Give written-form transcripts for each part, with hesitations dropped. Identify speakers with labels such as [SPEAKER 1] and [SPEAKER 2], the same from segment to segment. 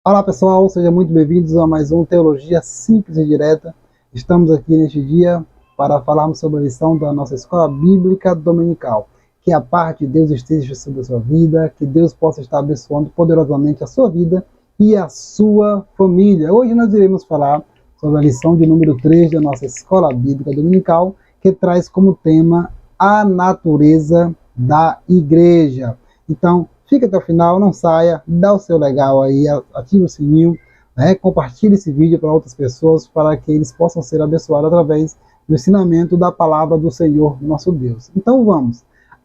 [SPEAKER 1] Olá pessoal, sejam muito bem-vindos a mais um Teologia Simples e Direta. Estamos aqui neste dia para falarmos sobre a lição da nossa Escola Bíblica Dominical. Que a paz de Deus esteja sobre a sua vida, que Deus possa estar abençoando poderosamente a sua vida e a sua família. Hoje nós iremos falar sobre a lição de número 3 da nossa Escola Bíblica Dominical, que traz como tema a natureza da igreja. Então, fica até o final, não saia, dá o seu legal aí, ative o sininho, né? Compartilhe esse vídeo para outras pessoas, para que eles possam ser abençoados através do ensinamento da palavra do Senhor, nosso Deus. Então vamos,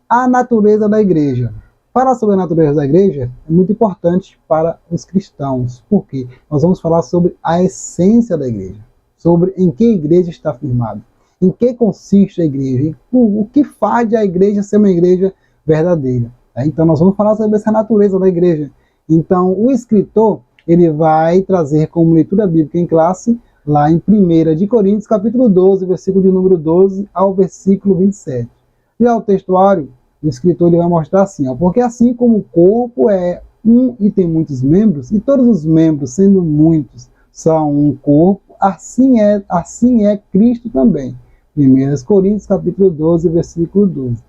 [SPEAKER 1] a natureza da igreja. Falar sobre a natureza da igreja é muito importante para os cristãos, porque nós vamos falar sobre a essência da igreja, sobre em que a igreja está firmada, em que consiste a igreja, o que faz a igreja ser uma igreja verdadeira. Então nós vamos falar sobre essa natureza da igreja. Então o escritor ele vai trazer como leitura bíblica em classe, lá em 1 de Coríntios, capítulo 12, versículo de número 12 ao versículo 27. Já o textuário, o escritor ele vai mostrar assim, porque assim como o corpo é um e tem muitos membros, e todos os membros, sendo muitos, são um corpo, assim é Cristo também. 1 Coríntios, capítulo 12, versículo 12.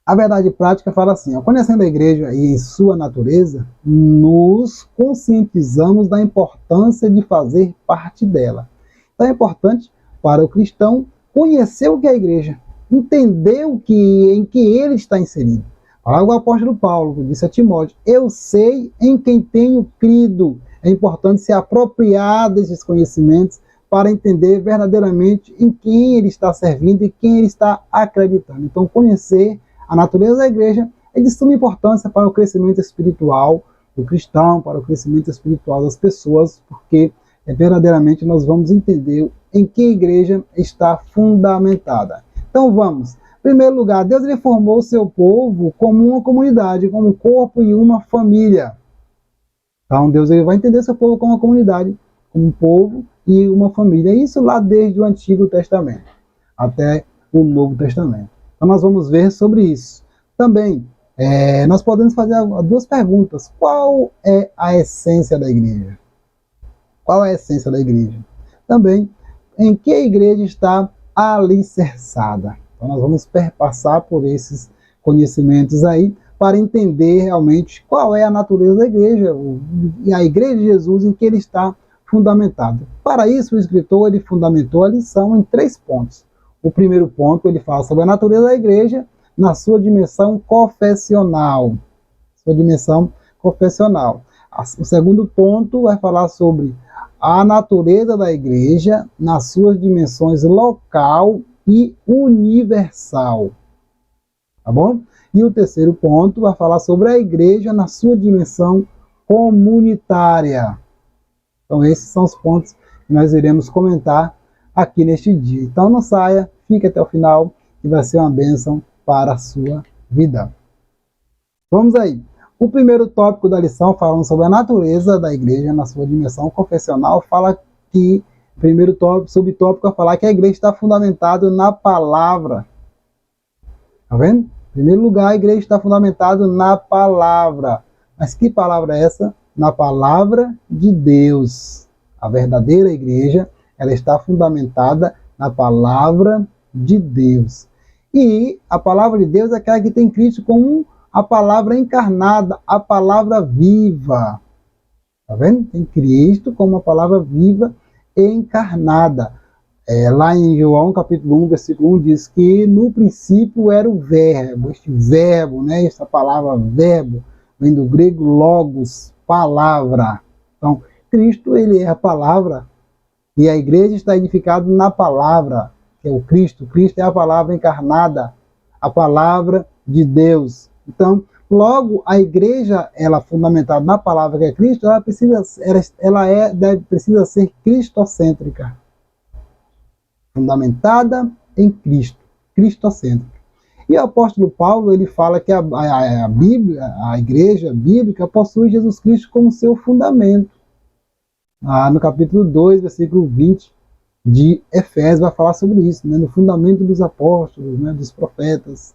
[SPEAKER 1] A verdade prática fala assim, conhecendo a igreja e em sua natureza, nos conscientizamos da importância de fazer parte dela. Então é importante para o cristão conhecer o que é a igreja, entender em que ele está inserido. Olha o apóstolo Paulo disse a Timóteo, eu sei em quem tenho crido. É importante se apropriar desses conhecimentos para entender verdadeiramente em quem ele está servindo e quem ele está acreditando. Então conhecer a natureza da igreja é de suma importância para o crescimento espiritual do cristão, para o crescimento espiritual das pessoas, porque verdadeiramente nós vamos entender em que a igreja está fundamentada. Então vamos. Em primeiro lugar, Deus ele formou o seu povo como uma comunidade, como um corpo e uma família. Então Deus ele vai entender seu povo como uma comunidade, como um povo e uma família. Isso lá desde o Antigo Testamento até o Novo Testamento. Então nós vamos ver sobre isso. Também, nós podemos fazer duas perguntas. Qual é a essência da igreja? Qual é a essência da igreja? Também, em que a igreja está alicerçada? Então nós vamos perpassar por esses conhecimentos aí, para entender realmente qual é a natureza da igreja, e a igreja de Jesus em que ele está fundamentado. Para isso, o escritor ele fundamentou a lição em 3 pontos. O primeiro ponto, ele fala sobre a natureza da igreja na sua dimensão confessional. O segundo ponto vai falar sobre a natureza da igreja nas suas dimensões local e universal. Tá bom? E o terceiro ponto vai falar sobre a igreja na sua dimensão comunitária. Então esses são os pontos que nós iremos comentar aqui neste dia. Então não saia, fique até o final, que vai ser uma bênção para a sua vida. Vamos aí. O primeiro tópico da lição, falando sobre a natureza da igreja na sua dimensão confessional, fala que, primeiro tópico, subtópico, vai falar que a igreja está fundamentada na palavra. Tá vendo? Em primeiro lugar, a igreja está fundamentada na palavra. Mas que palavra é essa? Na palavra de Deus. A verdadeira igreja, ela está fundamentada na palavra de Deus. E a palavra de Deus é aquela que tem Cristo como a palavra encarnada, a palavra viva. Tá vendo? Tem Cristo como a palavra viva e encarnada. Lá em João capítulo 1, versículo 1, diz que no princípio era o verbo. Este verbo, né? Essa palavra verbo, vem do grego logos, palavra. Então, Cristo, ele é a palavra. E a igreja está edificada na palavra, que é o Cristo. Cristo é a palavra encarnada, a palavra de Deus. Então, logo, a igreja, ela fundamentada na palavra que é Cristo, ela precisa ser cristocêntrica. Fundamentada em Cristo, cristocêntrica. E o apóstolo Paulo, ele fala que a Bíblia, a igreja bíblica, possui Jesus Cristo como seu fundamento. No capítulo 2, versículo 20 de Efésios, vai falar sobre isso, né? No fundamento dos apóstolos, né? Dos profetas.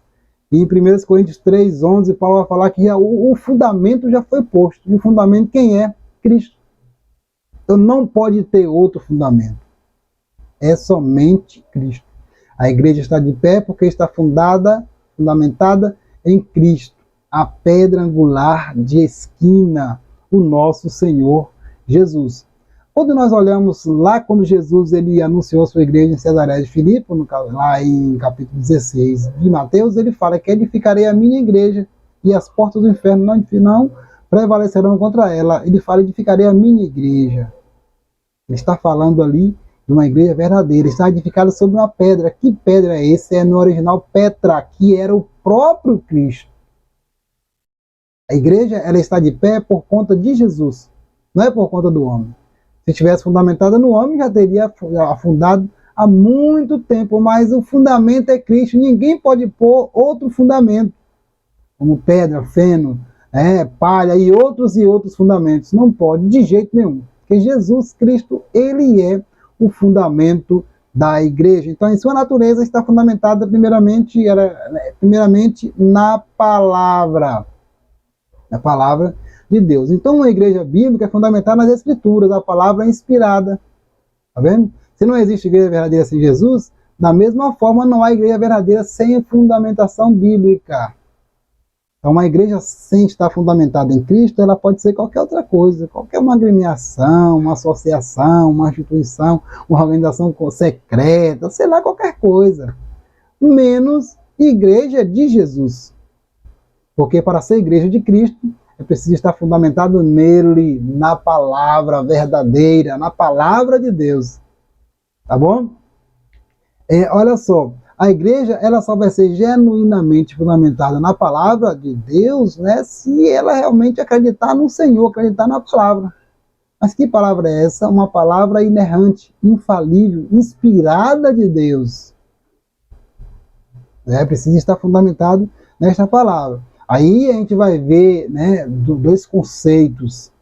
[SPEAKER 1] E em 1 Coríntios 3, 11, Paulo vai falar que o fundamento já foi posto. E o fundamento quem é? Cristo. Então não pode ter outro fundamento. É somente Cristo. A igreja está de pé porque está fundamentada em Cristo, a pedra angular de esquina, o nosso Senhor Jesus. Quando nós olhamos lá, quando Jesus ele anunciou a sua igreja em Cesareia de Filipe, lá em capítulo 16 de Mateus, ele fala que edificarei a minha igreja e as portas do inferno não prevalecerão contra ela. Ele fala, edificarei a minha igreja. Ele está falando ali de uma igreja verdadeira, está edificada sobre uma pedra. Que pedra é essa? É no original Petra, que era o próprio Cristo. A igreja ela está de pé por conta de Jesus, não é por conta do homem. Se tivesse fundamentada no homem, já teria afundado há muito tempo, mas o fundamento é Cristo. Ninguém pode pôr outro fundamento, como pedra, feno, palha e outros fundamentos. Não pode, de jeito nenhum. Porque Jesus Cristo, ele é o fundamento da igreja. Então, em sua natureza, está fundamentada primeiramente na palavra de Deus. Então, uma igreja bíblica é fundamentada nas Escrituras, a palavra é inspirada. Tá vendo? Se não existe igreja verdadeira sem Jesus, da mesma forma não há igreja verdadeira sem fundamentação bíblica. Então, uma igreja sem estar fundamentada em Cristo, ela pode ser qualquer outra coisa, qualquer uma agremiação, uma associação, uma instituição, uma organização secreta, sei lá, qualquer coisa. Menos igreja de Jesus. Porque para ser igreja de Cristo, é preciso estar fundamentado nele, na palavra verdadeira, na palavra de Deus. Tá bom? Olha só, a igreja ela só vai ser genuinamente fundamentada na palavra de Deus, né, se ela realmente acreditar no Senhor, acreditar na palavra. Mas que palavra é essa? Uma palavra inerrante, infalível, inspirada de Deus. Precisa estar fundamentado nesta palavra. Aí a gente vai ver, né, dois conceitos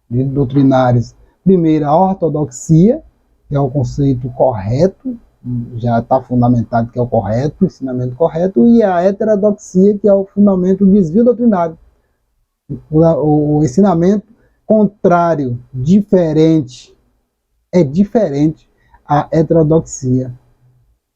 [SPEAKER 1] doutrinários. Primeiro, a ortodoxia, que é o conceito correto, já está fundamentado que é o correto, o ensinamento correto, e a heterodoxia, que é o fundamento do desvio doutrinário. O ensinamento contrário, diferente, é diferente à heterodoxia.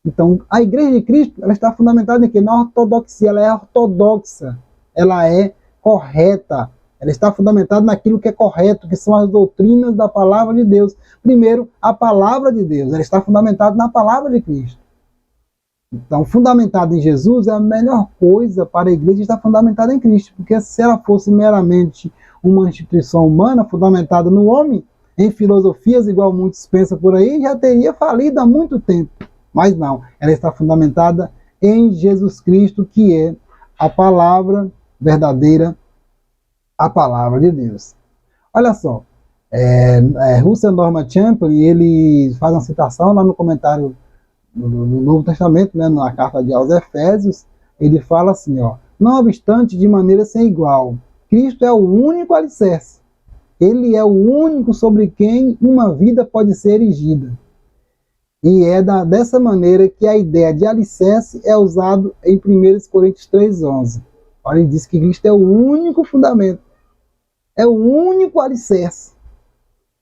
[SPEAKER 1] Então, a igreja de Cristo, ela está fundamentada em quê? Na ortodoxia, ela é ortodoxa, ela é correta, ela está fundamentada naquilo que é correto, que são as doutrinas da palavra de Deus. Primeiro, a palavra de Deus, ela está fundamentada na palavra de Cristo. Então, fundamentada em Jesus é a melhor coisa para a igreja estar fundamentada em Cristo, porque se ela fosse meramente uma instituição humana fundamentada no homem, em filosofias, igual muitos pensam por aí, já teria falido há muito tempo. Mas não, ela está fundamentada em Jesus Cristo, que é a palavra verdadeira, a palavra de Deus. Olha só, Russell Norman Champlin, ele faz uma citação lá no comentário do Novo Testamento, né, na carta aos Efésios, ele fala assim, não obstante de maneira sem igual, Cristo é o único alicerce, ele é o único sobre quem uma vida pode ser erigida. E é dessa maneira que a ideia de alicerce é usada em 1 Coríntios 3,11. Ele diz que Cristo é o único fundamento, é o único alicerce,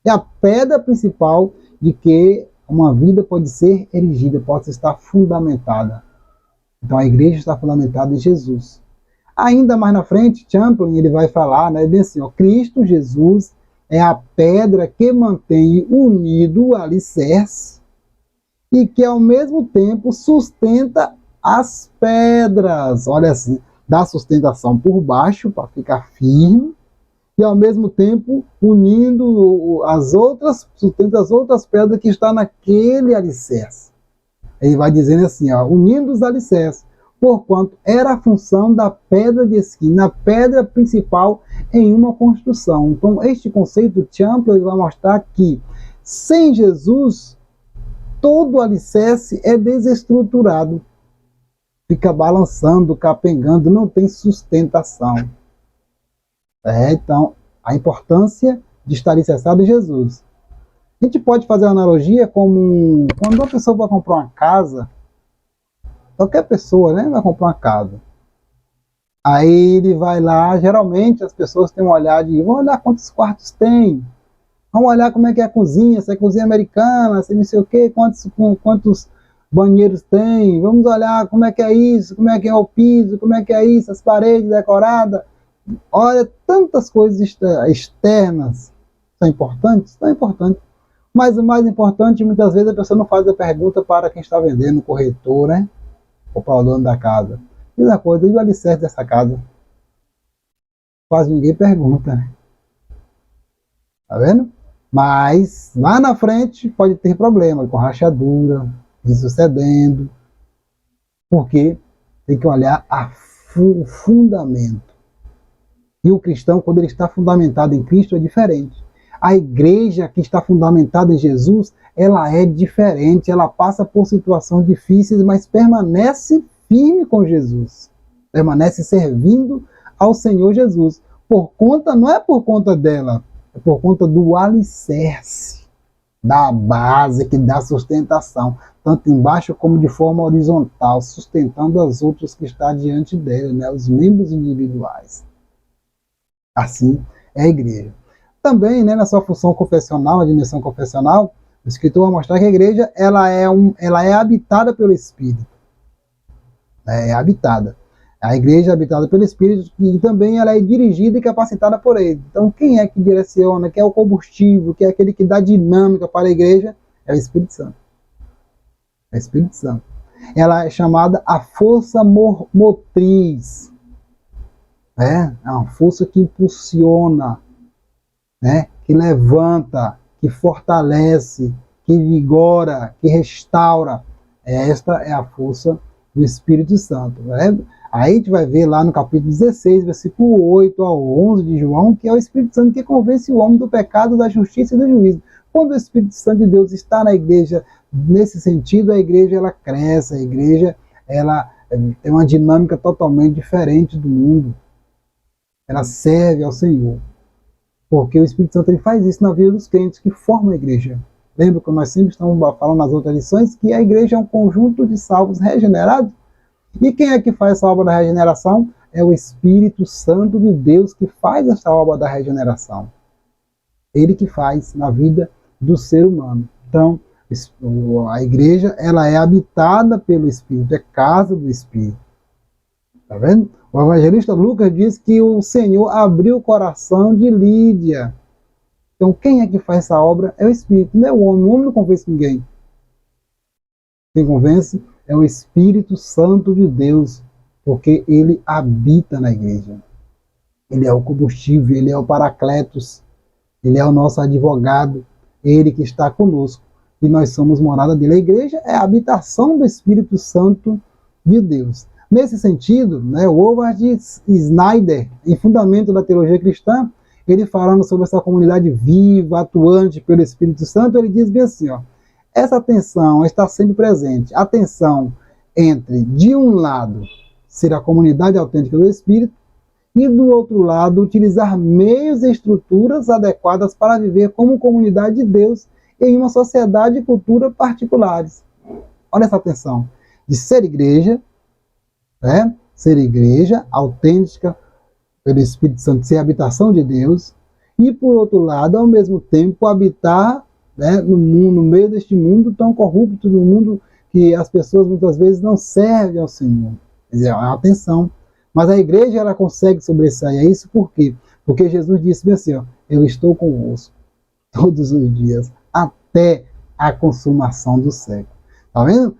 [SPEAKER 1] é a pedra principal de que uma vida pode ser erigida, pode estar fundamentada. Então a igreja está fundamentada em Jesus. Ainda mais na frente, Champlin ele vai falar, né, bem assim, Cristo Jesus é a pedra que mantém unido o alicerce e que ao mesmo tempo sustenta as pedras. Olha assim, dá sustentação por baixo para ficar firme e ao mesmo tempo unindo sustenta as outras pedras que estão naquele alicerce. Ele vai dizendo assim, unindo os alicerces, porquanto era a função da pedra de esquina, a pedra principal em uma construção. Então este conceito Champlin vai mostrar que sem Jesus todo o alicerce é desestruturado, fica balançando, capengando, não tem sustentação. Então, a importância de estar alicerçado em Jesus. A gente pode fazer uma analogia como quando uma pessoa vai comprar uma casa, qualquer pessoa, né, vai comprar uma casa. Aí ele vai lá, geralmente as pessoas têm um olhar de, vamos olhar quantos quartos tem, vamos olhar como é que é a cozinha, se é cozinha americana, se não sei o quê, quantos banheiros tem, vamos olhar como é que é isso, como é que é o piso, como é que é isso, as paredes decoradas. Olha, tantas coisas externas são importantes? São importantes. Mas o mais importante, muitas vezes a pessoa não faz a pergunta para quem está vendendo, o corretor, né? Ou para o dono da casa. Diz a coisa, diz o alicerce dessa casa. Quase ninguém pergunta, né? Tá vendo? Mas lá na frente pode ter problema com rachadura, isso cedendo, porque tem que olhar o fundamento. E o cristão, quando ele está fundamentado em Cristo, é diferente. A igreja que está fundamentada em Jesus, ela é diferente, ela passa por situações difíceis, mas permanece firme com Jesus. Permanece servindo ao Senhor Jesus. Por conta, não é por conta dela, é por conta do alicerce, da base que dá sustentação, tanto embaixo como de forma horizontal, sustentando as outras que está diante dela, né, os membros individuais. Assim é a igreja. Também, né, na sua função confessional, na dimensão confessional, o escritor vai mostrar que a igreja ela é habitada pelo Espírito. É habitada. A igreja é habitada pelo Espírito e também ela é dirigida e capacitada por ele. Então, quem é que direciona, que é o combustível, que é aquele que dá dinâmica para a igreja? É o Espírito Santo. É o Espírito Santo. Ela é chamada a força motriz. É uma força que impulsiona, né? Que levanta, que fortalece, que vigora, que restaura. Esta é a força do Espírito Santo. Né? Aí a gente vai ver lá no capítulo 16, versículo 8 ao 11 de João, que é o Espírito Santo que convence o homem do pecado, da justiça e do juízo. Quando o Espírito Santo de Deus está na igreja, nesse sentido, a igreja ela cresce, a igreja ela tem uma dinâmica totalmente diferente do mundo. Ela serve ao Senhor. Porque o Espírito Santo ele faz isso na vida dos crentes que formam a igreja. Lembra que nós sempre estamos falando nas outras lições que a igreja é um conjunto de salvos regenerados? E quem é que faz essa obra da regeneração? É o Espírito Santo de Deus que faz essa obra da regeneração. Ele que faz na vida do ser humano. Então, a igreja ela é habitada pelo Espírito, é casa do Espírito. Tá vendo? O evangelista Lucas diz que o Senhor abriu o coração de Lídia. Então, quem é que faz essa obra? É o Espírito, não é o homem. O homem não convence ninguém. Quem convence é o Espírito Santo de Deus, porque ele habita na igreja. Ele é o combustível, ele é o Paracletos, ele é o nosso advogado, ele que está conosco. E nós somos morada dele. A igreja é a habitação do Espírito Santo de Deus. Nesse sentido, né, o Howard Snyder, em Fundamento da Teologia Cristã, ele falando sobre essa comunidade viva, atuante pelo Espírito Santo, ele diz bem assim, ó, essa tensão está sempre presente. A tensão entre, de um lado, ser a comunidade autêntica do Espírito, e do outro lado, utilizar meios e estruturas adequadas para viver como comunidade de Deus em uma sociedade e cultura particulares. Olha essa tensão de ser igreja, né? Ser igreja autêntica pelo Espírito Santo, ser habitação de Deus, e por outro lado, ao mesmo tempo, habitar, né, no mundo, no meio deste mundo tão corrupto, no mundo que as pessoas muitas vezes não servem ao Senhor. Quer dizer, é uma tensão. Mas a igreja ela consegue sobressair a isso, por quê? Porque Jesus disse bem assim, ó, eu estou convosco todos os dias, até a consumação do século. Tá vendo?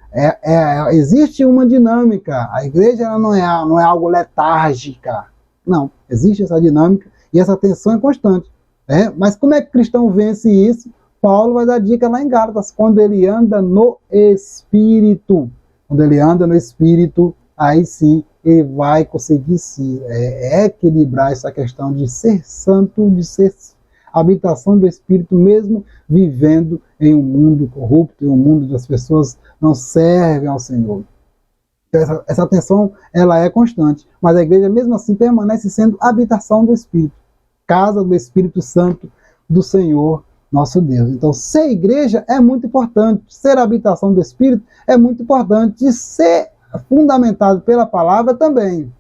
[SPEAKER 1] Existe uma dinâmica. A igreja ela não é algo letárgica. Não, existe essa dinâmica e essa tensão é constante. Né? Mas como é que o cristão vence isso? Paulo vai dar dica lá em Gálatas, quando ele anda no Espírito. Quando ele anda no Espírito, aí sim ele vai conseguir se equilibrar essa questão de ser santo, de ser habitação do Espírito, mesmo vivendo em um mundo corrupto, em um mundo onde as pessoas não servem ao Senhor. Então, essa tensão ela é constante, mas a igreja mesmo assim permanece sendo habitação do Espírito, casa do Espírito Santo do Senhor nosso Deus. Então, ser igreja é muito importante, ser habitação do Espírito é muito importante, e ser fundamentado pela palavra também.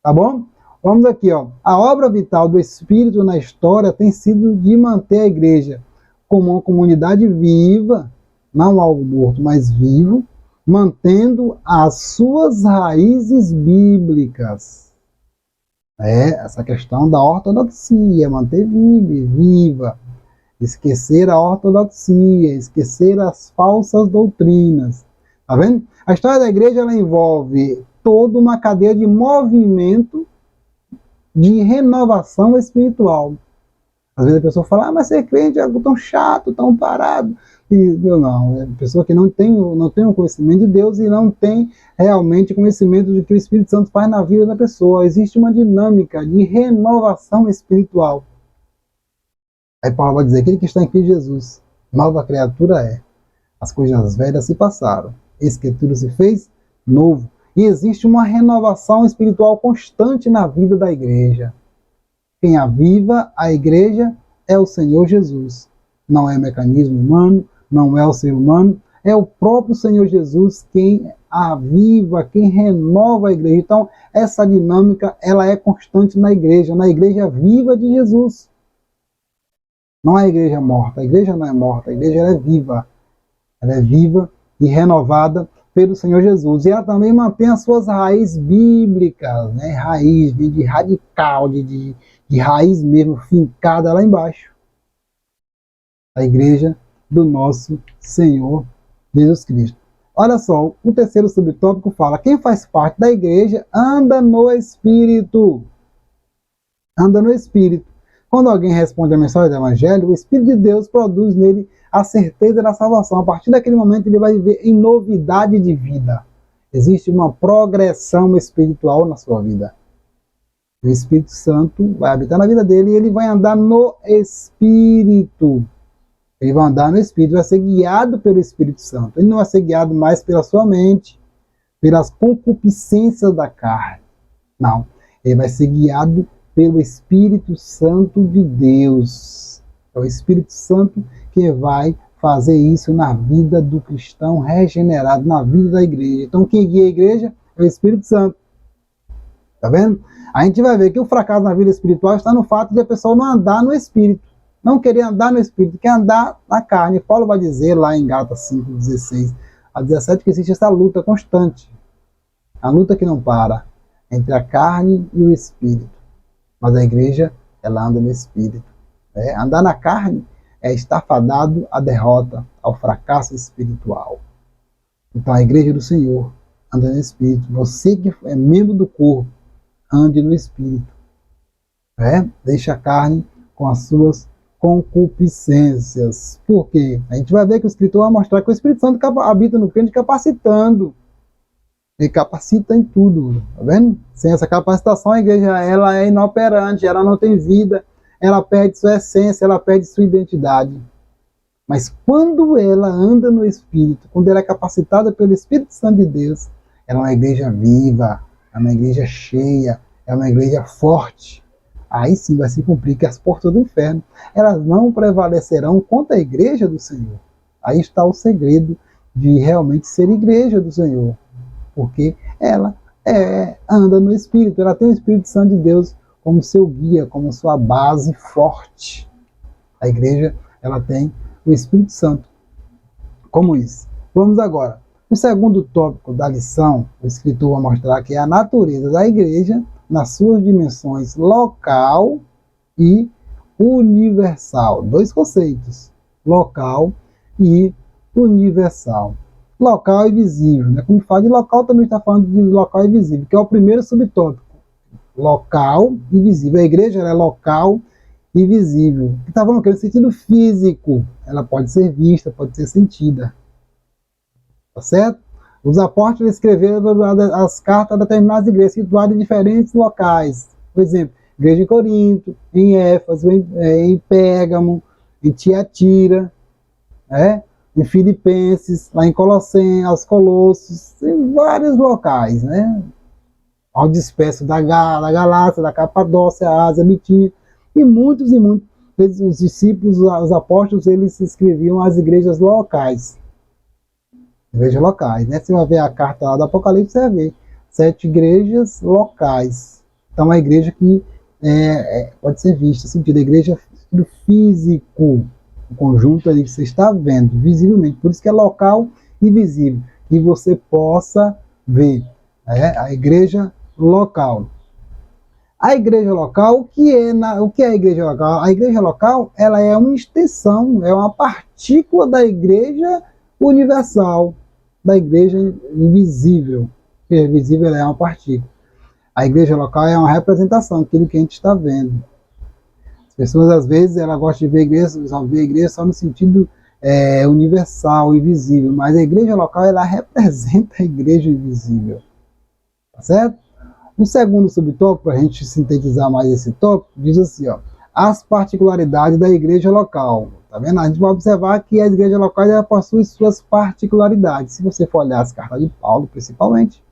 [SPEAKER 1] Tá bom? Vamos aqui, ó. A obra vital do Espírito na história tem sido de manter a igreja como uma comunidade viva, não algo morto, mas vivo, mantendo as suas raízes bíblicas. Essa questão da ortodoxia, manter viva, esquecer a ortodoxia, esquecer as falsas doutrinas. Tá vendo? A história da igreja ela envolve toda uma cadeia de movimento de renovação espiritual. Às vezes a pessoa fala, mas ser crente é algo tão chato, tão parado. E não, é pessoa que não tem o conhecimento de Deus e não tem realmente conhecimento de que o Espírito Santo faz na vida da pessoa. Existe uma dinâmica de renovação espiritual. Aí Paulo vai dizer, aquele que está em Cristo Jesus, nova criatura é. As coisas velhas se passaram, eis que tudo se fez novo. E existe uma renovação espiritual constante na vida da igreja. Quem aviva a igreja é o Senhor Jesus. Não é mecanismo humano, não é o ser humano, é o próprio Senhor Jesus quem aviva, quem renova a igreja. Então, essa dinâmica ela é constante na igreja viva de Jesus. Não é a igreja morta, a igreja não é morta, a igreja ela é viva. Ela é viva e renovada pelo Senhor Jesus. E ela também mantém as suas raízes bíblicas, né? Raiz de radical, de raiz mesmo, fincada lá embaixo. A igreja do nosso Senhor Jesus Cristo. Olha só, o terceiro subtópico fala, quem faz parte da igreja anda no Espírito. Anda no Espírito. Quando alguém responde a mensagem do Evangelho, o Espírito de Deus produz nele a certeza da salvação. A partir daquele momento ele vai viver em novidade de vida. Existe uma progressão espiritual na sua vida. O Espírito Santo vai habitar na vida dele e ele vai andar no Espírito. Ele vai andar no Espírito, vai ser guiado pelo Espírito Santo. Ele não vai ser guiado mais pela sua mente, pelas concupiscências da carne. Não, ele vai ser guiado pelo Espírito Santo de Deus. É o Espírito Santo que vai fazer isso na vida do cristão regenerado, na vida da igreja. Então, quem guia a igreja é o Espírito Santo. Tá vendo? A gente vai ver que o fracasso na vida espiritual está no fato de a pessoa não andar no Espírito. Não querer andar no Espírito, quer andar na carne. Paulo vai dizer lá em Gálatas 5, 16 a 17 que existe essa luta constante. A luta que não para entre a carne e o Espírito. Mas a igreja, ela anda no Espírito. Andar na carne é estar fadado à derrota, ao fracasso espiritual. Então a igreja do Senhor anda no Espírito. Você que é membro do corpo, ande no Espírito. Deixe a carne com as suas concupiscências. Por quê? A gente vai ver que o escritor vai mostrar que o Espírito Santo habita no crente capacitando. Ele capacita em tudo, tá vendo? Sem essa capacitação, a igreja ela é inoperante, ela não tem vida, ela perde sua essência, ela perde sua identidade. Mas quando ela anda no Espírito, quando ela é capacitada pelo Espírito Santo de Deus, ela é uma igreja viva, é uma igreja cheia, é uma igreja forte. Aí sim vai se cumprir que as portas do inferno, elas não prevalecerão contra a igreja do Senhor. Aí está o segredo de realmente ser igreja do Senhor. Porque ela anda no Espírito, ela tem o Espírito Santo de Deus como seu guia, como sua base forte. A igreja, ela tem o Espírito Santo como isso. Vamos agora. O segundo tópico da lição, o escritor vai mostrar que é a natureza da igreja nas suas dimensões local e universal. Dois conceitos, local e universal. Local e visível. Né? Quando fala de local, também está falando de local e visível, que é o primeiro subtópico. Local e visível. A igreja ela é local e visível. Que está falando que no sentido físico, ela pode ser vista, pode ser sentida. Tá certo? Os apóstolos escreveram as cartas a determinadas igrejas situadas em diferentes locais. Por exemplo, igreja em Corinto, em Éfeso, em Pérgamo, em Tiatira, em Filipenses, lá em aos Colossos, em vários locais, né? Ao disperso da Galácia, da Capadócia, Ásia, Bitínia, e muitos, os discípulos, os apóstolos, eles escreviam as igrejas locais. Igrejas locais, né? Você vai ver a carta lá do Apocalipse, você vai ver 7 igrejas locais. Então, a igreja que pode ser vista, sentido, a igreja no físico, o conjunto ali que você está vendo, visivelmente. Por isso que é local e visível, que você possa ver. A igreja local. A igreja local, o que é a igreja local? A igreja local, ela é uma extensão, é uma partícula da igreja universal, da igreja invisível. Porque visível é uma partícula. A igreja local é uma representação, aquilo que a gente está vendo. As pessoas, às vezes, elas gostam de ver a igreja só no sentido universal e visível, mas a igreja local, ela representa a igreja invisível. Tá certo? O segundo subtópico, para a gente sintetizar mais esse tópico, diz assim, ó, as particularidades da igreja local. Tá vendo? A gente vai observar que a igreja local já possui suas particularidades. Se você for olhar as cartas de Paulo, principalmente,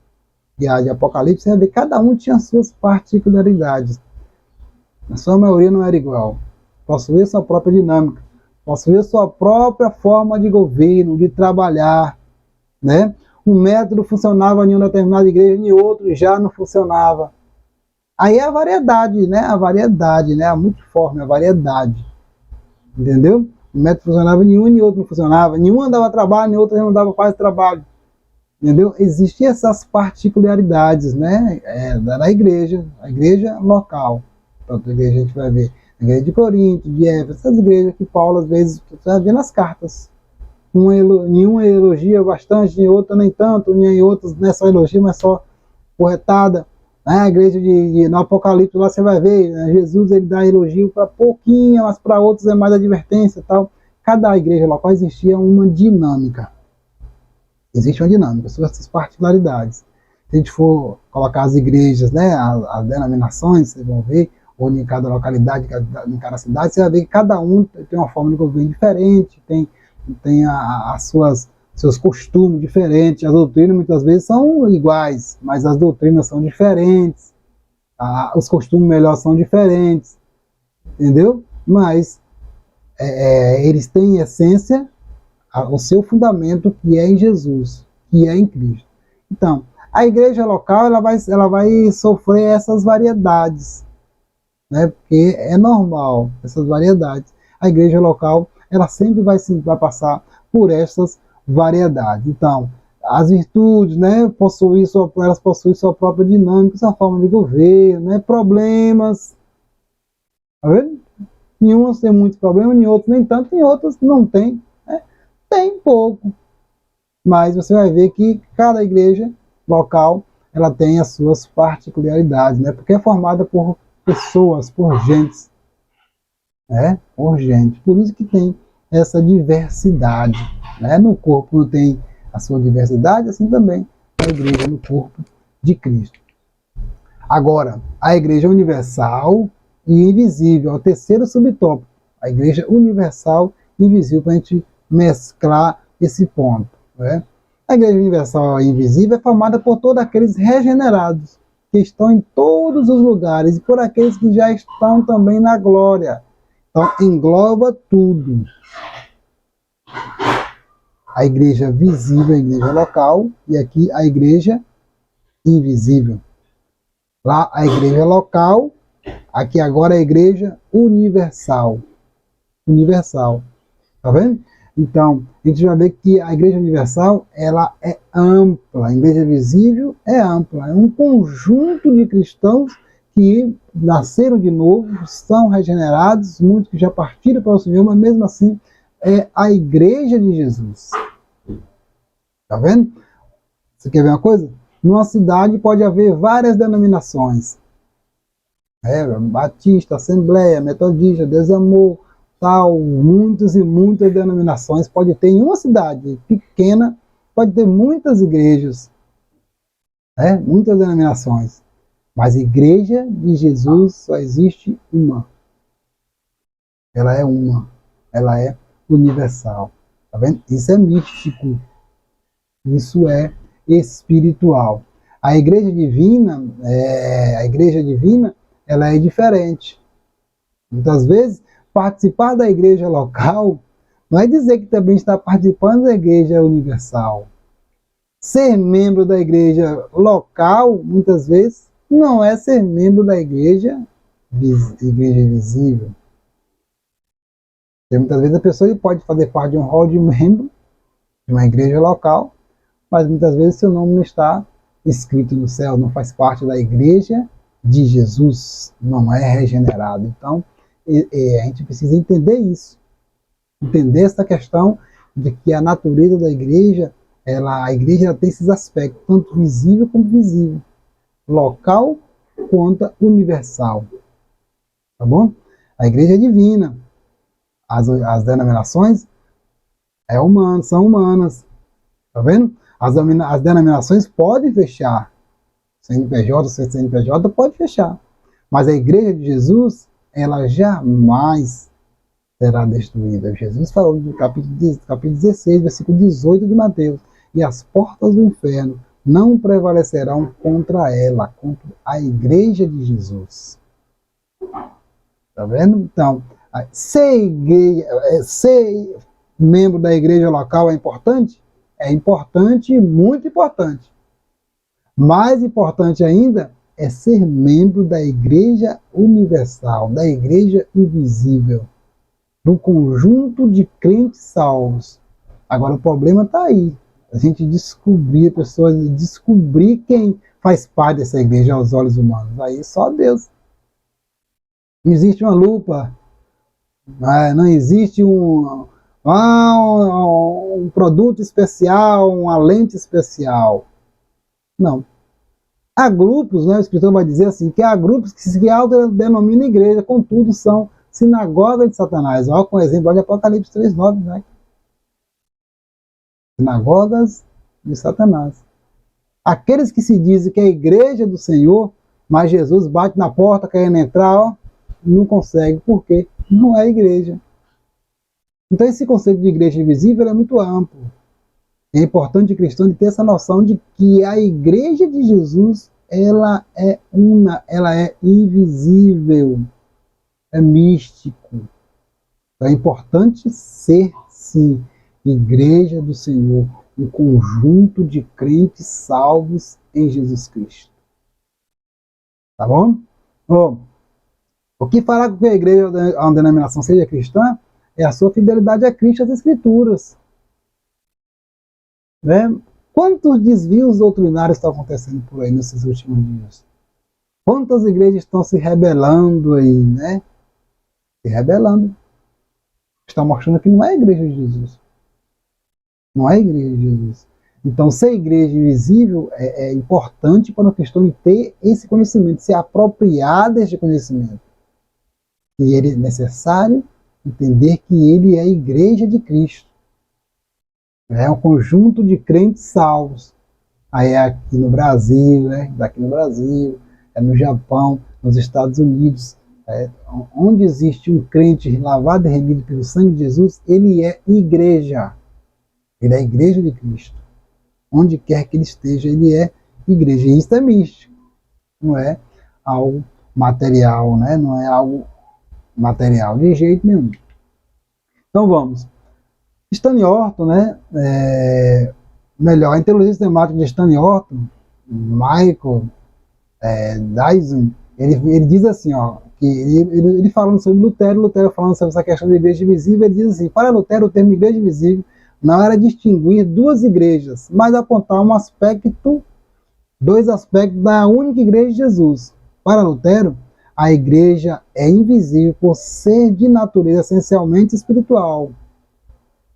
[SPEAKER 1] e a de Apocalipse, você vai ver que cada um tinha suas particularidades. Na sua maioria não era igual. Possuía sua própria dinâmica, possuía sua própria forma de governo, de trabalhar, né? Um método funcionava em uma determinada igreja, em outro já não funcionava. Aí é a variedade, né? A variedade, né? A multiforme, a variedade. Entendeu? O método funcionava em um e outro não funcionava. Nenhum andava trabalho, nem outro não dava quase trabalho. Entendeu? Existiam essas particularidades, né? Da igreja, a igreja local. Então, a igreja a gente vai ver. A igreja de Corinto, de Éfeso, essas igrejas que Paulo, às vezes, você vai ver nas cartas. Nenhuma elogia bastante, em outra nem tanto, em outras não é só elogio, mas só corretada. A igreja no Apocalipse, lá você vai ver, né, Jesus ele dá elogio para pouquinho, mas para outros é mais advertência e tal. Cada igreja local existia uma dinâmica. Existe uma dinâmica, sobre essas particularidades. Se a gente for colocar as igrejas, né, as denominações, vocês vão ver, ou em cada localidade, em cada cidade, você vai ver que cada um tem uma forma de governo diferente, tem seus costumes diferentes. As doutrinas muitas vezes são iguais, mas as doutrinas são diferentes, os costumes melhor são diferentes, entendeu? Mas eles têm em essência o seu fundamento, que é em Jesus, que é em Cristo. Então, a igreja local ela vai sofrer essas variedades, né? Porque é normal essas variedades. A igreja local ela sempre vai passar por essas variedades. Então, as virtudes, né, elas possuem sua própria dinâmica, sua forma de governo, né, problemas. Tá vendo? Em umas tem muito problema, em outras nem tanto, em outras não tem. Né? Tem pouco. Mas você vai ver que cada igreja local ela tem as suas particularidades, né, porque é formada por pessoas, por gentes. Por gente. Por isso que tem essa diversidade. Né? No corpo não tem a sua diversidade, assim também a igreja no corpo de Cristo. Agora, a igreja universal e invisível, é o terceiro subtópico. A igreja universal e invisível, para a gente mesclar esse ponto. Né? A igreja universal e invisível é formada por todos aqueles regenerados, que estão em todos os lugares, e por aqueles que já estão também na glória. Então, engloba tudo. A igreja visível, a igreja local, e aqui a igreja invisível. Lá a igreja local, aqui agora a igreja universal. Universal. Tá vendo? Então, a gente vai ver que a igreja universal, ela é ampla. A igreja visível é ampla. É um conjunto de cristãos que nasceram de novo, são regenerados, muitos que já partiram para o Senhor, mas mesmo assim é a igreja de Jesus. Tá vendo? Você quer ver uma coisa? Numa cidade pode haver várias denominações. Batista, Assembleia, Metodista, Deus Amor, tal, muitas e muitas denominações. Pode ter em uma cidade pequena, pode ter muitas igrejas, muitas denominações. Mas a igreja de Jesus só existe uma. Ela é uma. Ela é universal. Tá vendo? Isso é místico. Isso é espiritual. A igreja divina, ela é diferente. Muitas vezes, participar da igreja local não é dizer que também está participando da igreja universal. Ser membro da igreja local, muitas vezes, não é ser membro da igreja, igreja invisível. Porque muitas vezes a pessoa pode fazer parte de um hall de membro de uma igreja local, mas muitas vezes seu nome não está escrito no céu, não faz parte da igreja de Jesus, não é regenerado. Então, a gente precisa entender isso, entender essa questão de que a natureza da igreja, a igreja tem esses aspectos, tanto visível como invisível, local quanto universal. Tá bom? A igreja é divina. As denominações são humanas. Tá vendo? As denominações podem fechar. CNPJ, CNPJ pode fechar. Mas a igreja de Jesus, ela jamais será destruída. Jesus falou no capítulo 16, versículo 18 de Mateus. E as portas do inferno não prevalecerão contra ela, contra a igreja de Jesus. Tá vendo? Então, ser membro da igreja local é importante? É importante, muito importante. Mais importante ainda é ser membro da igreja universal, da igreja invisível, do conjunto de crentes salvos. Agora o problema está aí. A gente descobrir, pessoas descobrir quem faz parte dessa igreja aos olhos humanos. Aí só Deus. Não existe uma lupa, não existe um produto especial, uma lente especial. Não. Há grupos, né, o escritor vai dizer assim, que há grupos que se autodenominam igreja, contudo são sinagoga de Satanás. Olha com o exemplo de Apocalipse 3:9, né? Sinagogas de Satanás. Aqueles que se dizem que é a igreja do Senhor, mas Jesus bate na porta querendo entrar, não consegue, porque não é igreja. Então esse conceito de igreja invisível é muito amplo. É importante o cristão ter essa noção de que a igreja de Jesus, ela é ela é invisível, é místico. Então é importante ser, sim, igreja do Senhor, um conjunto de crentes salvos em Jesus Cristo. Tá bom? O que fará com que a igreja ou a denominação seja cristã é a sua fidelidade a Cristo e às Escrituras. Né? Quantos desvios doutrinários estão acontecendo por aí nesses últimos dias? Quantas igrejas estão se rebelando aí, né? Se rebelando. Estão mostrando que não é a igreja de Jesus. Não é a igreja de Jesus. Então, ser igreja invisível é importante para o cristão ter esse conhecimento, se apropriar deste conhecimento. E ele é necessário entender que ele é a igreja de Cristo. É um conjunto de crentes salvos. Aí é aqui no Brasil, né? Daqui no Brasil, é no Japão, nos Estados Unidos. Onde existe um crente lavado e remido pelo sangue de Jesus, ele é igreja. Ele é a igreja de Cristo. Onde quer que ele esteja, ele é igreja. E isso é místico. Não é algo material, né? Não é algo material de jeito nenhum. Então vamos. Stanley Orton, né? A teologia sistemática de Stanley Orton, Michael Dyson, ele diz assim, ó, que ele falando sobre Lutero falando sobre essa questão de igreja invisível, ele diz assim: para Lutero o termo igreja invisível não era distinguir duas igrejas, mas apontar dois aspectos da única igreja de Jesus. Para Lutero, a igreja é invisível por ser de natureza essencialmente espiritual.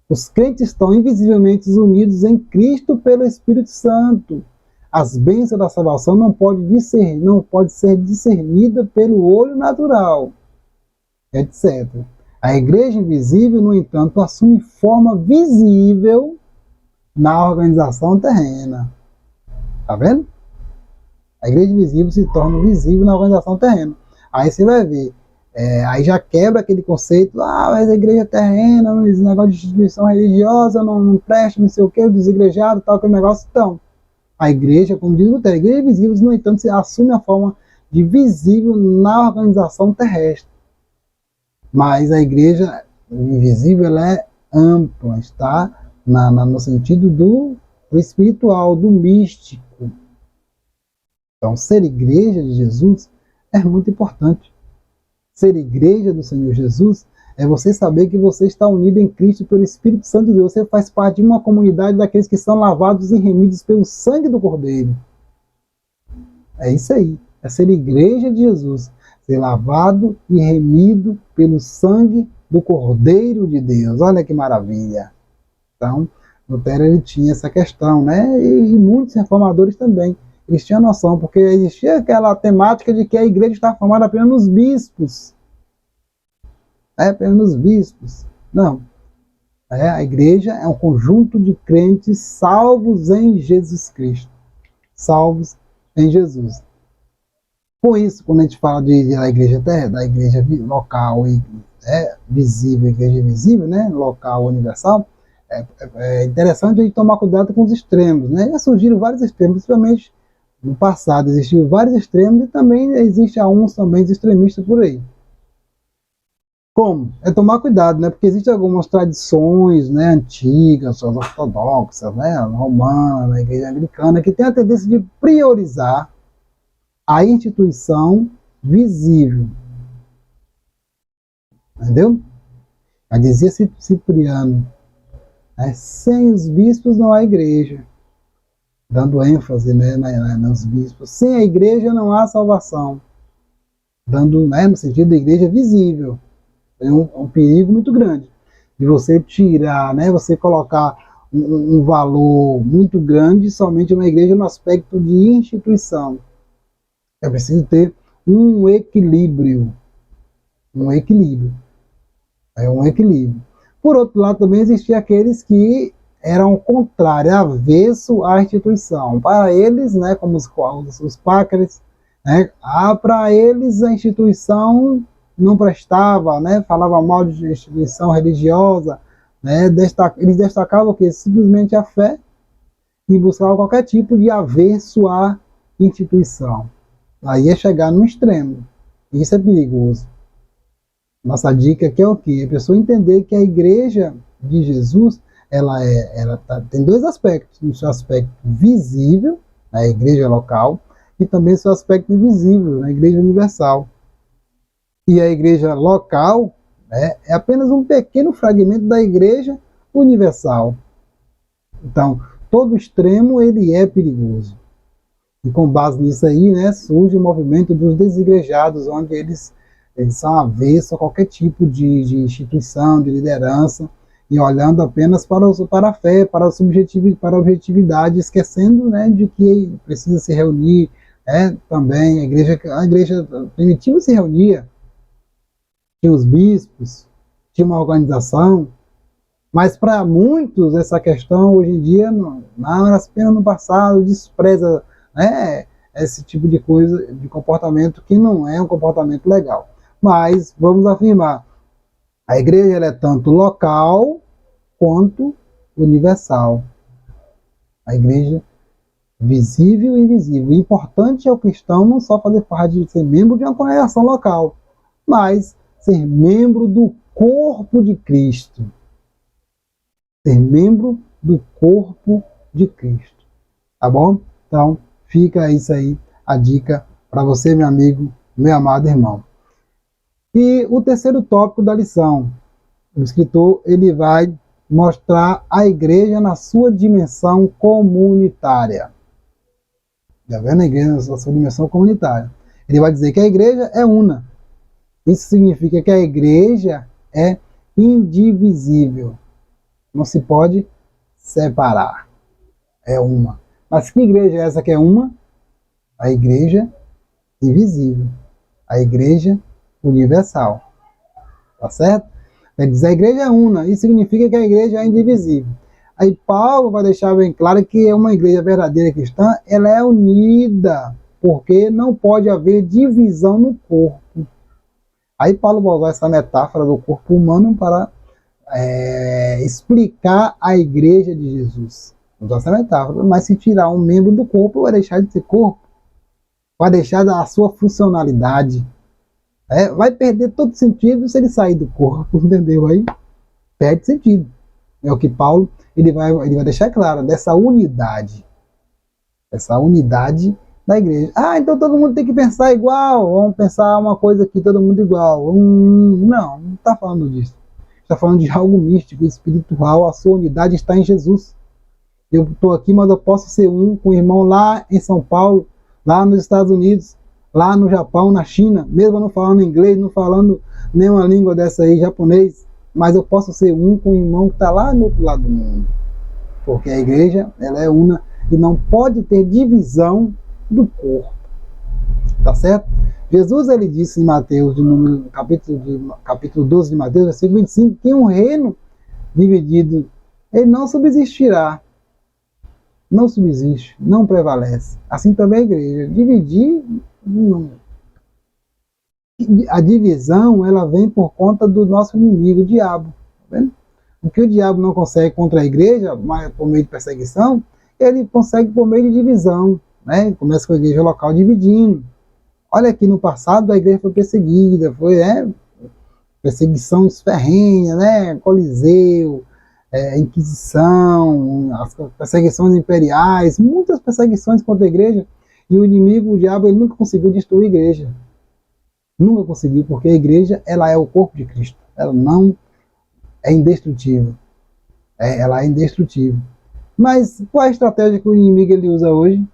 [SPEAKER 1] Os crentes estão invisivelmente unidos em Cristo pelo Espírito Santo. As bênçãos da salvação não pode ser discernida pelo olho natural, etc. A igreja invisível, no entanto, assume forma visível na organização terrena. Tá vendo? A igreja invisível se torna visível na organização terrena. Aí você vai ver, aí já quebra aquele conceito, mas a igreja terrena, esse negócio de instituição religiosa não presta, não sei o que, o desigrejado, tal, aquele negócio. Então, a igreja, como diz Lutero, a igreja invisível, no entanto, assume a forma de visível na organização terrestre. Mas a igreja invisível, ela é ampla, está no sentido do espiritual, do místico. Então, ser igreja de Jesus é muito importante. Ser igreja do Senhor Jesus é você saber que você está unido em Cristo pelo Espírito Santo de Deus. Você faz parte de uma comunidade daqueles que são lavados e remidos pelo sangue do Cordeiro. É isso aí. É ser igreja de Jesus. Ser lavado e remido pelo sangue do Cordeiro de Deus. Olha que maravilha. Então, Lutero ele tinha essa questão, né? E muitos reformadores também. Eles tinham noção, porque existia aquela temática de que a igreja estava formada apenas nos bispos. Apenas nos bispos. Não. A igreja é um conjunto de crentes salvos em Jesus Cristo. Salvos em Jesus. Com isso, quando a gente fala da igreja local e visível, igreja visível, né? Local, universal, é interessante a gente tomar cuidado com os extremos, né? Já surgiram vários extremos, principalmente no passado existiram vários extremos e também existe alguns também extremistas por aí. Como? É tomar cuidado, né? Porque existem algumas tradições, né, antigas, as ortodoxas, né, a romana, a igreja anglicana, que tem a tendência de priorizar a instituição visível. Entendeu? Já dizia Cipriano, né, sem os bispos não há igreja. Dando ênfase, né, nos bispos. Sem a igreja não há salvação. Dando, né, no sentido da igreja visível. É um perigo muito grande de você tirar, né, você colocar um valor muito grande somente uma igreja no aspecto de instituição. É preciso ter um equilíbrio. Um equilíbrio. É um equilíbrio. Por outro lado, também existiam aqueles que eram contrários, avesso à instituição. Para eles, né, como os Quakers, né, para eles a instituição não prestava, né, falava mal de instituição religiosa, né, eles destacavam o quê? Simplesmente a fé e buscavam qualquer tipo de avesso à instituição. Aí é chegar no extremo. Isso é perigoso. Nossa dica aqui é o quê? A pessoa entender que a igreja de Jesus tem dois aspectos. O seu aspecto visível, a igreja local, e também o seu aspecto invisível, a igreja universal. E a igreja local, né, é apenas um pequeno fragmento da igreja universal. Então, todo extremo ele é perigoso. E com base nisso aí, né, surge o movimento dos desigrejados, onde eles são avessos a qualquer tipo de instituição, de liderança, e olhando apenas para a fé, para a objetividade, esquecendo, né, de que precisa se reunir, também a igreja primitiva se reunia, tinha os bispos, tinha uma organização, mas para muitos essa questão hoje em dia não apenas no passado, despreza, né, esse tipo de coisa, de comportamento que não é um comportamento legal. Mas vamos afirmar, a igreja ela é tanto local quanto universal. A igreja visível e invisível. O importante é o cristão não só fazer parte de ser membro de uma congregação local, mas ser membro do corpo de Cristo. Ser membro do corpo de Cristo. Tá bom? Então, fica isso aí, a dica para você, meu amigo, meu amado irmão. E o terceiro tópico da lição, o escritor ele vai mostrar a igreja na sua dimensão comunitária. Já vendo a igreja na sua dimensão comunitária? Ele vai dizer que a igreja é una. Isso significa que a igreja é indivisível. Não se pode separar. É uma. Mas que igreja é essa que é uma? A igreja invisível. A igreja universal. Tá certo? Ele diz a igreja é una. Isso significa que a igreja é indivisível. Aí Paulo vai deixar bem claro que uma igreja verdadeira cristã, ela é unida, porque não pode haver divisão no corpo. Aí Paulo vai usar essa metáfora do corpo humano para explicar a igreja de Jesus. Usar essa metáfora, mas se tirar um membro do corpo, vai deixar de ser corpo. Vai deixar a sua funcionalidade. Vai perder todo sentido se ele sair do corpo, entendeu aí? Perde sentido. É o que Paulo ele vai deixar claro, dessa unidade. Essa unidade da igreja. Ah, então todo mundo tem que pensar igual, vamos pensar uma coisa aqui, todo mundo igual. Não está falando disso. Está falando de algo místico, espiritual, a sua unidade está em Jesus. Eu estou aqui, mas eu posso ser um com o irmão lá em São Paulo, lá nos Estados Unidos, lá no Japão, na China, mesmo não falando inglês, não falando nenhuma língua dessa aí, japonês, mas eu posso ser um com o irmão que está lá no outro lado do mundo. Porque a igreja, ela é una e não pode ter divisão do corpo. Tá certo? Jesus, ele disse em Mateus, capítulo 12 de Mateus, versículo 25, que um reino dividido, ele não subsistirá. Não subsiste, não prevalece. Assim também a igreja. Dividir, não. A divisão, ela vem por conta do nosso inimigo, o diabo. Tá vendo? O que o diabo não consegue contra a igreja, mas por meio de perseguição, ele consegue por meio de divisão. Né? Começa com a igreja local dividindo. Olha aqui, no passado a igreja foi perseguida, foi perseguição ferrenha, né? Coliseu, Inquisição, as perseguições imperiais, muitas perseguições contra a igreja, e o inimigo, o diabo, ele nunca conseguiu destruir a igreja. Nunca conseguiu, porque a igreja, ela é o corpo de Cristo. Ela não é indestrutível. Ela é indestrutível. Mas qual é a estratégia que o inimigo ele usa hoje?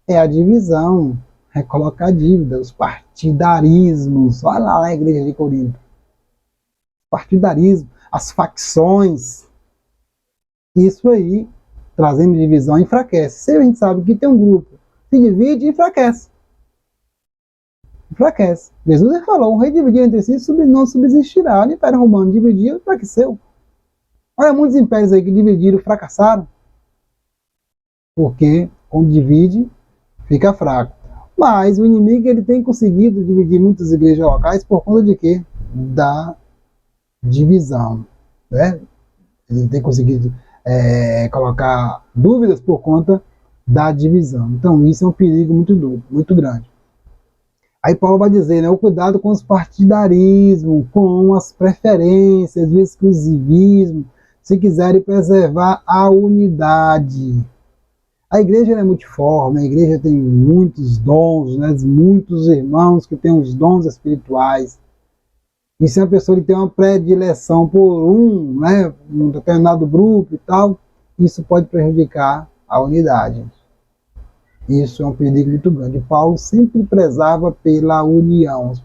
[SPEAKER 1] É a divisão, é colocar dívida, os partidarismos. Olha lá na igreja de Corinto. Partidarismo, as facções. Isso aí, trazendo divisão, enfraquece. Se a gente sabe que tem um grupo, se divide, enfraquece. Enfraquece. Jesus falou, um rei dividido entre si não subsistirá. O Império Romano dividiu, enfraqueceu. Olha, muitos impérios aí que dividiram, fracassaram. Porque, quando divide, fica fraco. Mas o inimigo, ele tem conseguido dividir muitas igrejas locais por conta de quê? Da divisão. Né? Ele tem conseguido colocar dúvidas por conta da divisão. Então isso é um perigo muito grande. Aí Paulo vai dizer, né, o cuidado com os partidarismos, com as preferências, o exclusivismo, se quiserem preservar a unidade. A igreja é multiforme, a igreja tem muitos dons, né, muitos irmãos que têm os dons espirituais. E se a pessoa tem uma predileção por um determinado grupo e tal, isso pode prejudicar a unidade. Isso é um perigo muito grande. Paulo sempre prezava pela união. O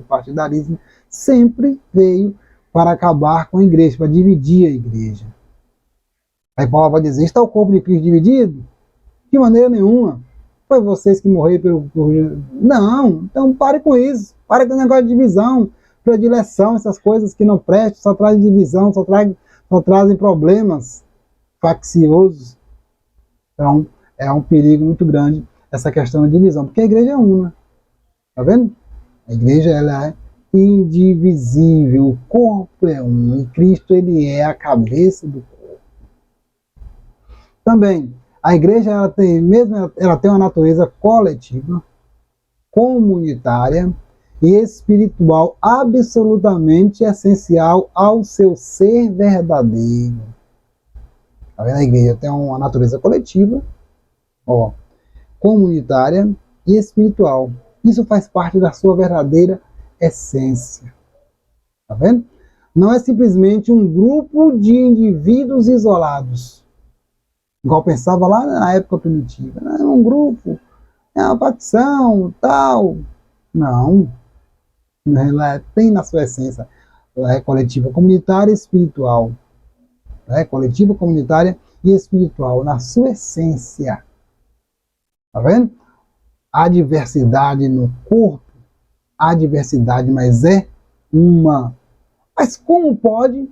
[SPEAKER 1] partidarismo sempre veio para acabar com a igreja, para dividir a igreja. Aí Paulo vai dizer, está o corpo de Cristo dividido? De maneira nenhuma. Foi vocês que morreram por... Não, então pare com isso. Pare com o negócio de divisão, predileção, essas coisas que não prestam, só trazem divisão, só trazem problemas facciosos. Então, é um perigo muito grande essa questão da divisão, porque a igreja é una. Tá vendo? A igreja, ela é indivisível, o corpo é um, e Cristo, ele é a cabeça do corpo. Também, a igreja, ela tem uma natureza coletiva, comunitária e espiritual absolutamente essencial ao seu ser verdadeiro. Tá vendo? A igreja tem uma natureza coletiva, comunitária e espiritual. Isso faz parte da sua verdadeira essência. Tá vendo? Não é simplesmente um grupo de indivíduos isolados, igual pensava lá na época primitiva. É um grupo, é uma facção, tal. Não. Ela tem na sua essência. Ela é coletiva, comunitária e espiritual. Ela é coletiva, comunitária e espiritual, na sua essência. Tá vendo? Há diversidade no corpo, há diversidade, mas é uma. Mas como pode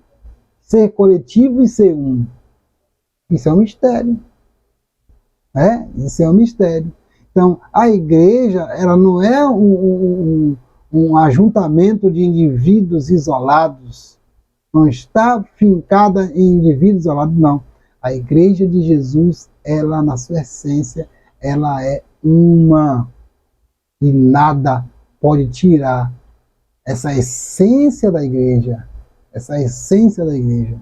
[SPEAKER 1] ser coletivo e ser um? Isso é um mistério. Isso é um mistério. Então, a igreja, ela não é um ajuntamento de indivíduos isolados. Não está fincada em indivíduos isolados, não. A igreja de Jesus, ela, na sua essência, ela é uma. E nada pode tirar essa essência da igreja. Essa essência da igreja.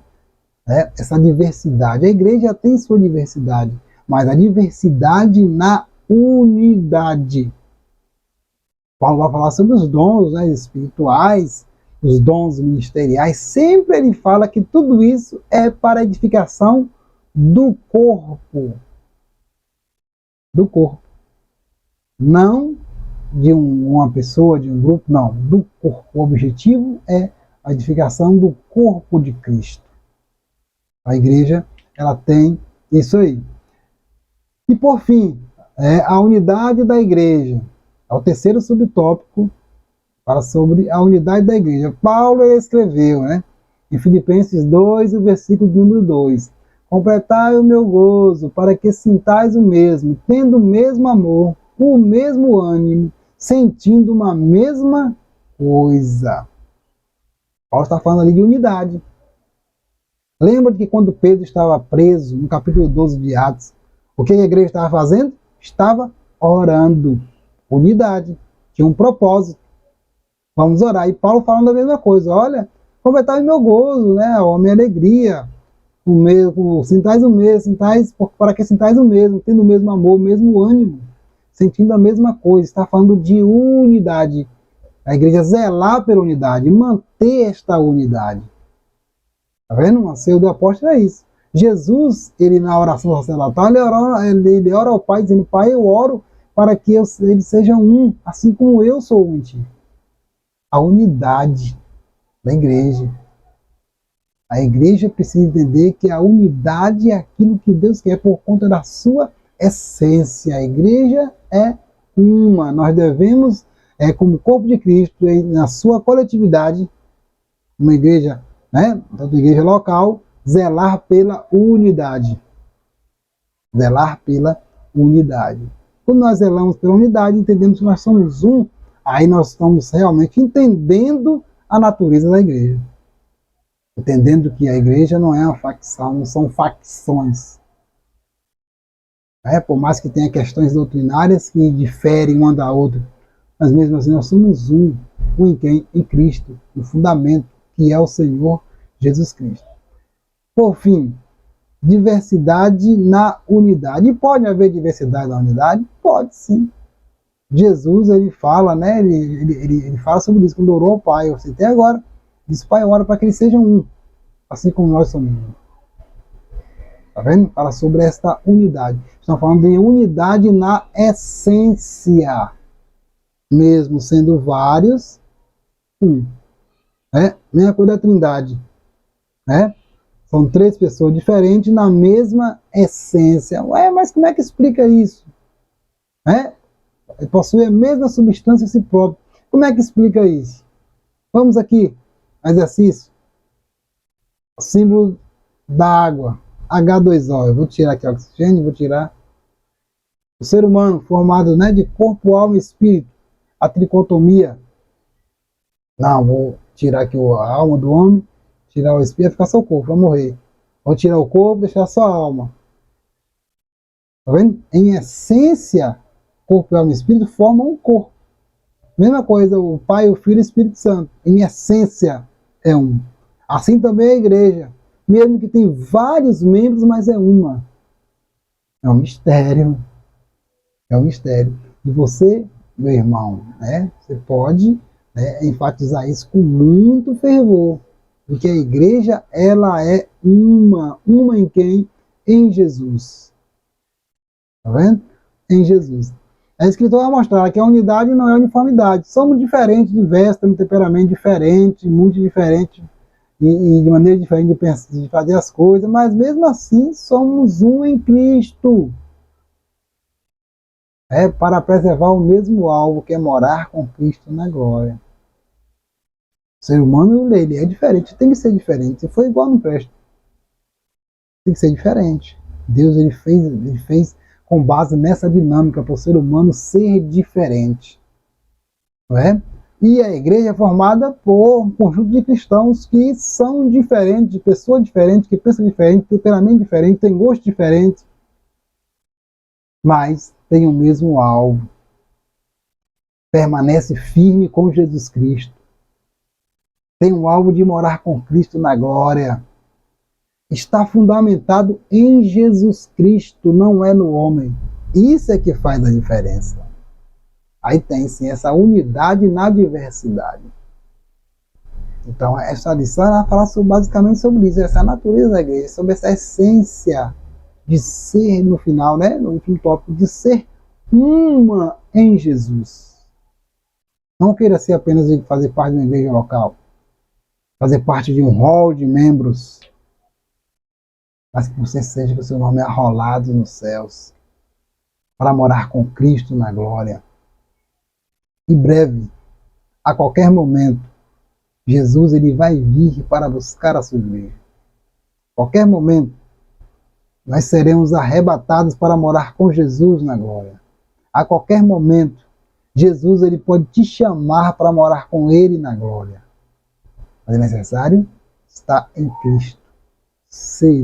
[SPEAKER 1] Essa diversidade. A igreja tem sua diversidade, mas a diversidade na unidade. Paulo vai falar sobre os dons, né, espirituais, os dons ministeriais. Sempre ele fala que tudo isso é para a edificação do corpo. Do corpo. Não de uma pessoa, de um grupo, não. Do corpo. O objetivo é a edificação do corpo de Cristo. A igreja, ela tem isso aí. E por fim, a unidade da igreja. É o terceiro subtópico, fala sobre a unidade da igreja. Paulo escreveu, né, em Filipenses 2, o versículo número 2. Completai o meu gozo, para que sintais o mesmo, tendo o mesmo amor, o mesmo ânimo, sentindo uma mesma coisa. Paulo está falando ali de unidade. Lembra que quando Pedro estava preso, no capítulo 12 de Atos, o que a igreja estava fazendo? Estava orando. Unidade. Tinha um propósito. Vamos orar. E Paulo falando a mesma coisa. Olha, completai o meu gozo, né? A minha alegria. Sintais o mesmo, para que sintais o mesmo, tendo o mesmo amor, o mesmo ânimo, sentindo a mesma coisa. Está falando de unidade. A igreja zelar pela unidade, manter esta unidade. Está vendo? O anseio do apóstolo é isso. Jesus, ele na oração sacerdotal, ele ora ao Pai, dizendo: Pai, eu oro para que eles sejam um, assim como eu sou um em ti. A unidade da igreja. A igreja precisa entender que a unidade é aquilo que Deus quer por conta da sua essência. A igreja é uma. Nós devemos, como corpo de Cristo, na sua coletividade, uma igreja, né, tanto igreja local, zelar pela unidade. Zelar pela unidade. Quando nós zelamos pela unidade, entendemos que nós somos um, aí nós estamos realmente entendendo a natureza da igreja. Entendendo que a igreja não é uma facção, não são facções. Por mais que tenha questões doutrinárias que diferem uma da outra, mas mesmo assim nós somos um em quem? Em Cristo, no fundamento, que é o Senhor Jesus Cristo. Por fim, diversidade na unidade. E pode haver diversidade na unidade? Pode sim. Jesus, ele fala, né? Ele fala sobre isso quando orou ao Pai. Eu citei agora. Diz: Pai, ora para que eles sejam um, assim como nós somos um. Tá vendo? Fala sobre esta unidade. Estamos falando de unidade na essência. Mesmo sendo vários, um. Mesma coisa da Trindade. São três pessoas diferentes na mesma essência. Mas como é que explica isso? Possui a mesma substância em si próprio. Como é que explica isso? Vamos aqui, exercício. O símbolo da água, H2O. Eu vou tirar aqui o oxigênio, vou tirar. O ser humano formado, né, de corpo, alma e espírito. A tricotomia. Não, vou tirar aqui a alma do homem, tirar o espírito, vai ficar só o corpo, vai morrer. Vou tirar o corpo, deixar só a alma. Tá vendo? Em essência, corpo, alma e espírito formam um corpo. Mesma coisa, o Pai, o Filho e o Espírito Santo. Em essência, é um. Assim também a igreja. Mesmo que tem vários membros, mas é uma. É um mistério. É um mistério. E você, meu irmão, você pode, enfatizar isso com muito fervor. Porque a igreja, ela é uma. Uma em quem? Em Jesus. Tá vendo? Em Jesus. A escritura vai mostrar que a unidade não é uniformidade. Somos diferentes, diversos, temos temperamento diferente, muito diferente, e de maneira diferente de pensar, de fazer as coisas, mas mesmo assim somos um em Cristo. Para preservar o mesmo alvo, que é morar com Cristo na glória. O ser humano, ele é diferente, tem que ser diferente. Se for igual, não presta. Tem que ser diferente. Deus, ele fez com base nessa dinâmica para o ser humano ser diferente. Não é? E a igreja é formada por um conjunto de cristãos que são diferentes, de pessoas diferentes, que pensam diferente, temperamento diferente, têm gosto diferente, mas têm o mesmo alvo. Permanece firme com Jesus Cristo. Tem o alvo de morar com Cristo na glória. Está fundamentado em Jesus Cristo, não é no homem. Isso é que faz a diferença. Aí tem sim essa unidade na diversidade. Então, essa lição ela fala basicamente sobre isso, essa natureza da igreja, sobre essa essência de ser, no final, né, no último tópico, de ser uma em Jesus. Não queira ser apenas de fazer parte de uma igreja local, fazer parte de um hall de membros, mas que você seja que o seu nome é arrolado nos céus, para morar com Cristo na glória. Em breve, a qualquer momento, Jesus ele vai vir para buscar a sua igreja. A qualquer momento, nós seremos arrebatados para morar com Jesus na glória. A qualquer momento, Jesus ele pode te chamar para morar com Ele na glória. Mas é necessário estar em Cristo. Ser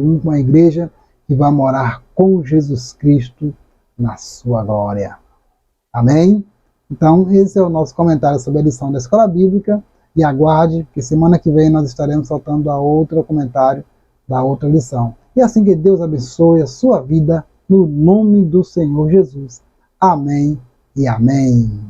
[SPEAKER 1] um com a igreja que vai morar com Jesus Cristo na sua glória. Amém? Então, esse é o nosso comentário sobre a lição da Escola Bíblica. E aguarde, que semana que vem nós estaremos soltando a outro comentário da outra lição. E assim que Deus abençoe a sua vida, no nome do Senhor Jesus. Amém e amém.